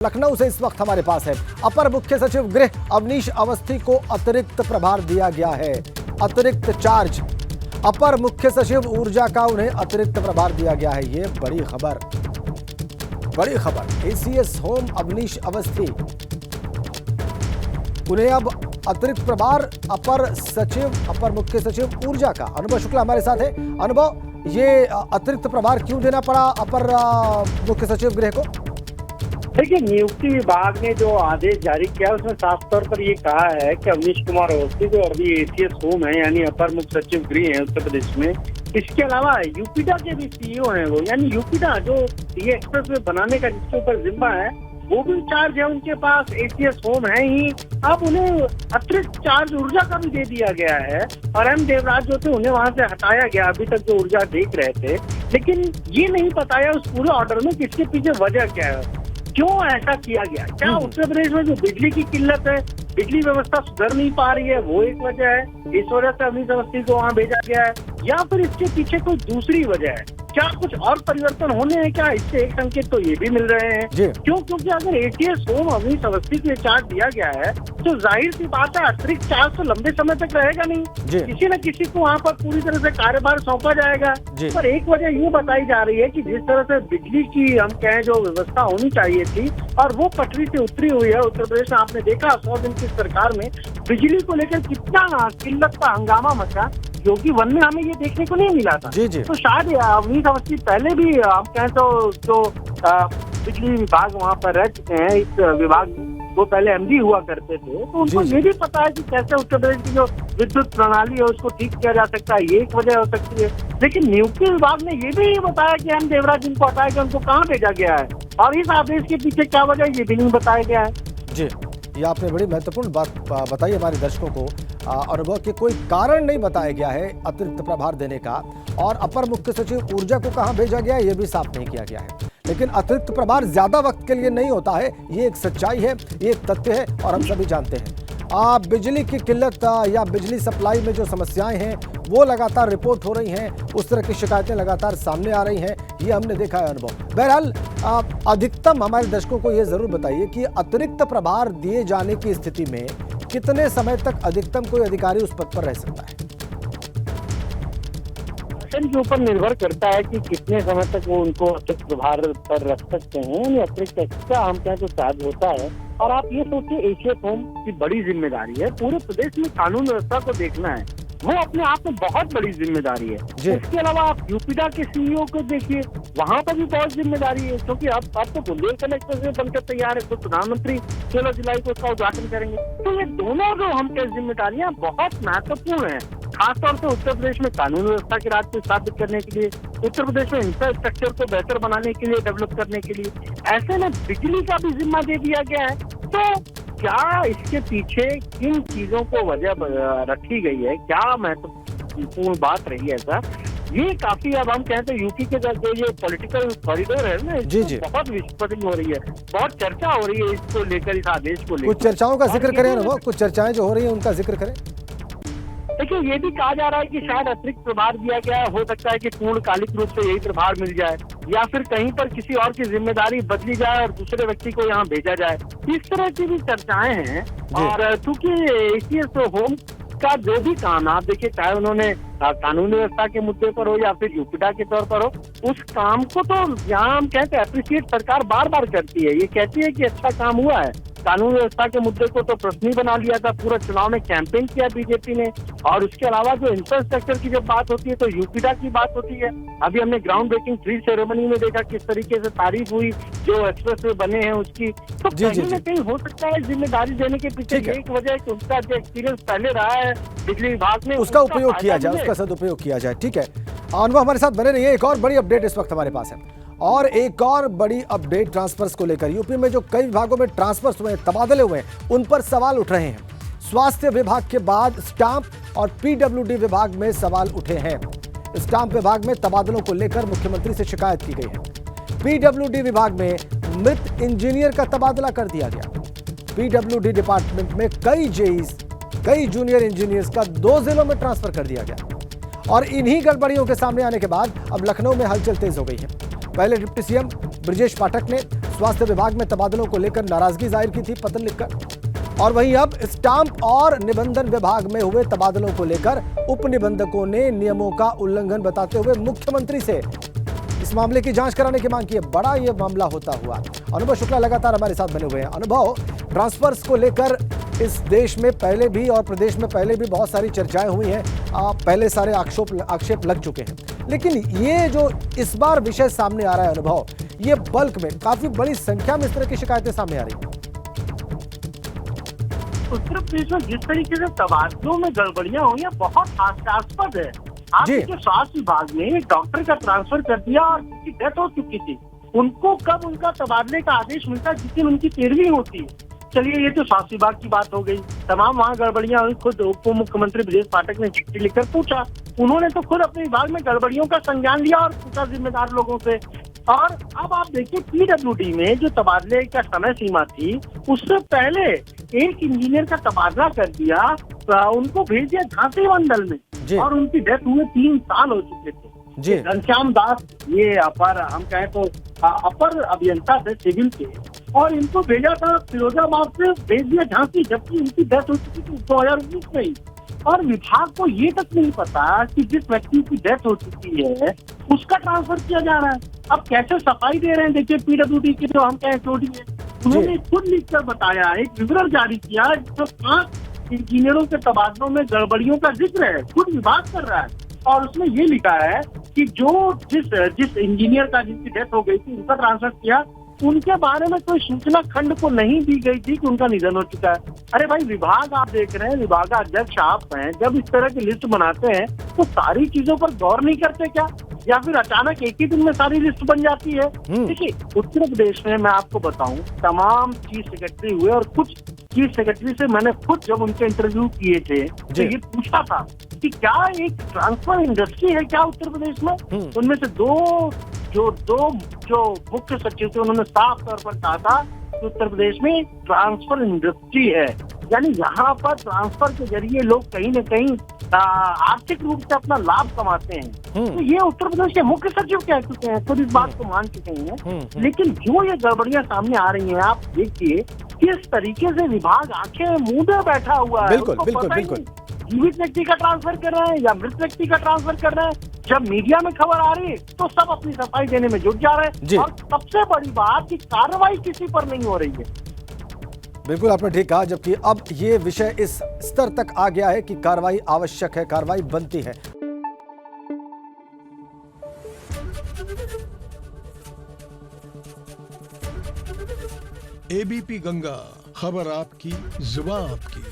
लखनऊ से इस वक्त हमारे पास है अपर मुख्य सचिव गृह अवनीश अवस्थी को अतिरिक्त प्रभार दिया गया है। अतिरिक्त चार्ज अपर मुख्य सचिव ऊर्जा का उन्हें अतिरिक्त प्रभार दिया गया है। ये बड़ी खबर एसीएस होम अवनीश अवस्थी उन्हें अब अतिरिक्त प्रभार अपर मुख्य सचिव ऊर्जा का। अनुभव शुक्ला हमारे साथ है। अनुभव, ये अतिरिक्त प्रभार क्यों देना पड़ा अपर मुख्य सचिव गृह को? देखिए, नियुक्ति विभाग ने जो आदेश जारी किया उसमें साफ तौर पर ये कहा है कि अवनीश कुमार अवस्थी जो अभी एसीएस होम है यानी अपर मुख्य सचिव गृह है उत्तर प्रदेश में, इसके अलावा यूपीडा के भी सीईओ हैं वो, यानी यूपीडा जो ये एक्सप्रेस वे बनाने का जिसके ऊपर जिम्मा है वो भी चार्ज है उनके पास, एसीएस होम है ही। अब उन्हें अतिरिक्त चार्ज ऊर्जा का भी दे दिया गया है और एम देवराज जो थे उन्हें वहां से हटाया गया। अभी तक जो ऊर्जा देख रहे थे, लेकिन ये नहीं बताया उस पूरे ऑर्डर में किसके पीछे वजह क्या है, क्यों ऐसा किया गया। क्या उत्तर प्रदेश में जो बिजली की किल्लत है, बिजली व्यवस्था सुधर नहीं पा रही है, वो एक वजह है, इस वजह से अवनीश अवस्थी को वहां भेजा गया है, या फिर इसके पीछे कोई दूसरी वजह है? क्या कुछ और परिवर्तन होने हैं क्या? इससे एक संकेत तो ये भी मिल रहे हैं। क्यों? क्योंकि अगर एसीएस होम अवनीश अवस्थी को चार्ज दिया गया है तो जाहिर सी बात है अतिरिक्त चार्ज तो लंबे समय तक रहेगा नहीं, किसी न किसी को वहाँ पर पूरी तरह से कार्यभार सौंपा जाएगा। पर एक वजह ये बताई जा रही है कि जिस तरह से बिजली की हम कहें जो व्यवस्था होनी चाहिए थी और वो पटरी से उतरी हुई है उत्तर प्रदेश में। आपने देखा 100 दिन की सरकार में बिजली को लेकर कितना किल्लत का हंगामा मचा, जो कि वन में हमें ये देखने को नहीं मिला था। तो शायद अवनीश अवस्थी पहले भी हम कहें तो जो बिजली विभाग वहाँ पर रह चुके हैं, इस विभाग वो पहले एमडी हुआ करते थे, तो उनको ये भी पता है कि कैसे उत्तर प्रदेश की जो विद्युत प्रणाली है उसको ठीक किया जा सकता है। ये एक वजह हो सकती है, लेकिन नियुक्ति विभाग ने ये भी बताया कि एम देवराज जिनको हटाया गया उनको कहाँ भेजा गया है और इस आदेश के पीछे क्या वजह ये भी नहीं बताया गया है। जी, ये आपने बड़ी महत्वपूर्ण बात बताई हमारे दर्शकों को। अनुभव के कोई कारण नहीं बताया गया है अतिरिक्त प्रभार देने का, और अपर मुख्य सचिव ऊर्जा को कहां भेजा गया है ये भी साफ नहीं किया गया है। लेकिन अतिरिक्त प्रभार ज्यादा वक्त के लिए नहीं होता है, ये एक सच्चाई है, ये एक तथ्य है और हम सभी जानते हैं। बिजली की किल्लत या बिजली सप्लाई में जो समस्याएं हैं वो लगातार रिपोर्ट हो रही हैं, उस तरह की शिकायतें लगातार सामने आ रही हैं, ये हमने देखा है अनुभव। बहरहाल अधिकतम हमारे दर्शकों को ये जरूर बताइए कि अतिरिक्त प्रभार दिए जाने की स्थिति में कितने समय तक अधिकतम कोई अधिकारी उस पद पर रह सकता है? के ऊपर निर्भर करता है कि कितने समय तक वो उनको अतिरिक्त प्रभार पर रख सकते हैं। अतिरिक्त एक्स्ट्रा हम कहें तो चार्ज होता है। और आप ये सोचिए, एसीएस होम की बड़ी जिम्मेदारी है, पूरे प्रदेश में कानून व्यवस्था को देखना है, वो अपने आप में बहुत बड़ी जिम्मेदारी है। इसके अलावा आप यूपीडा के सीईओ को देखिए, वहाँ पर भी बहुत जिम्मेदारी है, क्योंकि अब तो बुंदेलखंड एक्सप्रेस वे बनकर तैयार है, तो प्रधानमंत्री 16 जुलाई को उसका उद्घाटन करेंगे। तो ये दोनों जो हम कहें जिम्मेदारियां बहुत महत्वपूर्ण है, खासतौर से उत्तर प्रदेश में कानून व्यवस्था के राज को स्थापित करने के लिए, उत्तर प्रदेश में इंफ्रास्ट्रक्चर को बेहतर बनाने के लिए, डेवलप करने के लिए। ऐसे में बिजली का भी जिम्मा दे दिया गया है। तो क्या इसके पीछे किन चीजों को वजह रखी गई है, क्या महत्वपूर्ण बात रही है ऐसा, ये काफी अब हम कहते हैं यूपी के जो ये पॉलिटिकल कॉरिडोर है ना, बहुत विस्फोटन हो रही है, बहुत चर्चा हो रही है इसको लेकर, इस आदेश को लेकर। कुछ चर्चाओं का जिक्र करें ना, कुछ चर्चाएं जो हो रही है उनका जिक्र करें। देखिए, ये भी कहा जा रहा है कि शायद अतिरिक्त प्रभार दिया गया है, हो सकता है कि पूर्णकालिक रूप से यही प्रभार मिल जाए, या फिर कहीं पर किसी और की जिम्मेदारी बदली जाए और दूसरे व्यक्ति को यहाँ भेजा जाए। इस तरह की भी चर्चाएं हैं। और चूंकि एसीएस होम का जो भी काम आप देखिए, चाहे उन्होंने कानून व्यवस्था के मुद्दे पर हो या फिर यूपीडा के तौर पर हो, उस काम को तो यहाँ हम कहते हैं अप्रिशिएट सरकार बार बार करती है। ये कहती है कि अच्छा काम हुआ है। कानून व्यवस्था के मुद्दे को तो प्रश्न बना लिया था, पूरा चुनाव में कैंपेन किया बीजेपी ने। और उसके अलावा जो इंफ्रास्ट्रक्चर की जब बात होती है तो यूपीडा की बात होती है। अभी हमने ग्राउंड ब्रेकिंग ट्री सेरेमनी में देखा किस तरीके से तारीफ हुई जो एक्सप्रेस वे बने हैं उसकी। तो कहीं न कहीं हो सकता है जिम्मेदारी देने के पीछे एक वजह है कि उनका जो एक्सपीरियंस पहले रहा है बिजली विभाग में, उसका उपयोग किया जाए, उसका सदुपयोग किया जाए। ठीक है, अनुभव हमारे साथ बने रहिए। एक और बड़ी अपडेट इस वक्त हमारे पास है, और एक और बड़ी अपडेट ट्रांसफर्स को लेकर। यूपी में जो कई विभागों में ट्रांसफर्स हुए, तबादले हुए, उन पर सवाल उठ रहे हैं। स्वास्थ्य विभाग के बाद स्टाम्प और पीडब्ल्यूडी विभाग में सवाल उठे हैं। स्टाम्प विभाग में तबादलों को लेकर मुख्यमंत्री से शिकायत की गई है। पीडब्ल्यूडी विभाग में मृत इंजीनियर का तबादला कर दिया गया। पीडब्ल्यूडी डिपार्टमेंट में कई जेईस, कई जूनियर इंजीनियर्स का 2 जिलों में ट्रांसफर कर दिया गया। और इन्हीं गड़बड़ियों के सामने आने के बाद अब लखनऊ में हलचल तेज हो गई है। पहले डिप्टी सीएम ब्रजेश पाठक ने स्वास्थ्य विभाग में तबादलों को लेकर नाराजगी जाहिर की थी पत्र लिखकर। और वहीं अब स्टाम्प और निबंधन विभाग में हुए तबादलों को लेकर उप निबंधकों ने नियमों का उल्लंघन बताते हुए मुख्यमंत्री से इस मामले की जांच कराने की मांग की है। बड़ा यह मामला होता हुआ अनुभव शुक्ला लगातार हमारे साथ बने हुए हैं। अनुभव, ट्रांसफर्स को लेकर इस देश में पहले भी और प्रदेश में पहले भी बहुत सारी चर्चाएं हुई हैं, पहले सारे आक्षेप लग चुके हैं, लेकिन ये जो इस बार विषय सामने आ रहा है अनुभव, ये बल्क में काफी बड़ी संख्या में इस तरह की शिकायतें सामने आ रही हैं। उत्तर प्रदेश में जिस तरीके से तबादलों में गड़बड़ियां हुई है बहुत हास्यास्पद है। आप देखिए, स्वास्थ्य विभाग ने एक डॉक्टर का ट्रांसफर कर दिया और जिसकी डेथ हो चुकी थी, उनको कब उनका तबादले का आदेश मिलता जिस दिन उनकी 13वीं होती है। चलिए, ये तो स्वास्थ्य विभाग की बात हो गई। तमाम वहाँ गड़बड़ियां हुई। खुद उप मुख्यमंत्री ब्रजेश पाठक ने चिट्ठी लिखकर पूछा, उन्होंने तो खुद अपने विभाग में गड़बड़ियों का संज्ञान लिया और पूछा जिम्मेदार लोगों से। और अब आप देखिए, पीडब्ल्यूडी में जो तबादले का समय सीमा थी, उससे पहले एक इंजीनियर का तबादला कर दिया, उनको भेज दिया झांसी मंडल में और उनकी डेथ हुए 3 साल हो चुके थे। घनश्याम दास, ये हम कहें तो अपर अभियंता थे सिविल के, और इनको भेजा था फिरोजाबाद से, भेज दिया झांसी, जबकि इनकी डेथ हो चुकी थी 2019 में ही। और विभाग को ये तक नहीं पता कि जिस व्यक्ति की डेथ हो चुकी है उसका ट्रांसफर किया जा रहा है। अब कैसे सफाई दे रहे हैं, देखिए पीडब्ल्यूडी के जो हम कहें चोटी है, उन्होंने खुद लिखकर बताया, एक विवरण जारी किया जिसमें 5 इंजीनियरों के तबादलों में गड़बड़ियों का जिक्र है, खुद विभाग कर रहा है। और उसमें ये लिखा है कि जो जिस इंजीनियर का जिसकी डेथ हो गई थी उनका ट्रांसफर किया, उनके बारे में कोई सूचना खंड को नहीं दी गई थी कि उनका निधन हो चुका है। अरे भाई, विभाग आप देख रहे हैं, विभागाध्यक्ष आप हैं, जब इस तरह की लिस्ट बनाते हैं तो सारी चीजों पर गौर नहीं करते क्या, या फिर अचानक एक ही दिन में सारी लिस्ट बन जाती है? देखिए, उत्तर प्रदेश में मैं आपको बताऊं, तमाम चीफ सेक्रेटरी हुए और कुछ चीफ सेक्रेटरी से मैंने खुद जब उनके इंटरव्यू किए थे तो ये पूछा था कि क्या एक ट्रांसफर इंडस्ट्री है क्या उत्तर प्रदेश में। उनमें से दो जो मुख्य सचिव थे, उन्होंने साफ तौर पर कहा था कि उत्तर प्रदेश में ट्रांसफर इंडस्ट्री है, यानी यहाँ पर ट्रांसफर के जरिए लोग कहीं न कहीं आर्थिक रूप से अपना लाभ कमाते हैं। तो ये उत्तर प्रदेश के मुख्य सचिव कह चुके हैं, खुद इस बात को मान चुके हैं। लेकिन जो ये गड़बड़ियां सामने आ रही हैं, आप देखिए किस तरीके से विभाग आंखें मूंदे बैठा हुआ है। बिल्कुल। जीवित व्यक्ति का ट्रांसफर कर रहे हैं या मृत व्यक्ति का ट्रांसफर कर रहे हैं। जब मीडिया में खबर आ रही है तो सब अपनी सफाई देने में जुट जा रहे हैं, और सबसे बड़ी बात कि कार्रवाई किसी पर नहीं हो रही है। बिल्कुल, आपने ठीक कहा, जबकि अब ये विषय इस स्तर तक आ गया है कि कार्रवाई आवश्यक है, कार्रवाई बनती है। एबीपी गंगा, खबर आपकी, जुबान आपकी।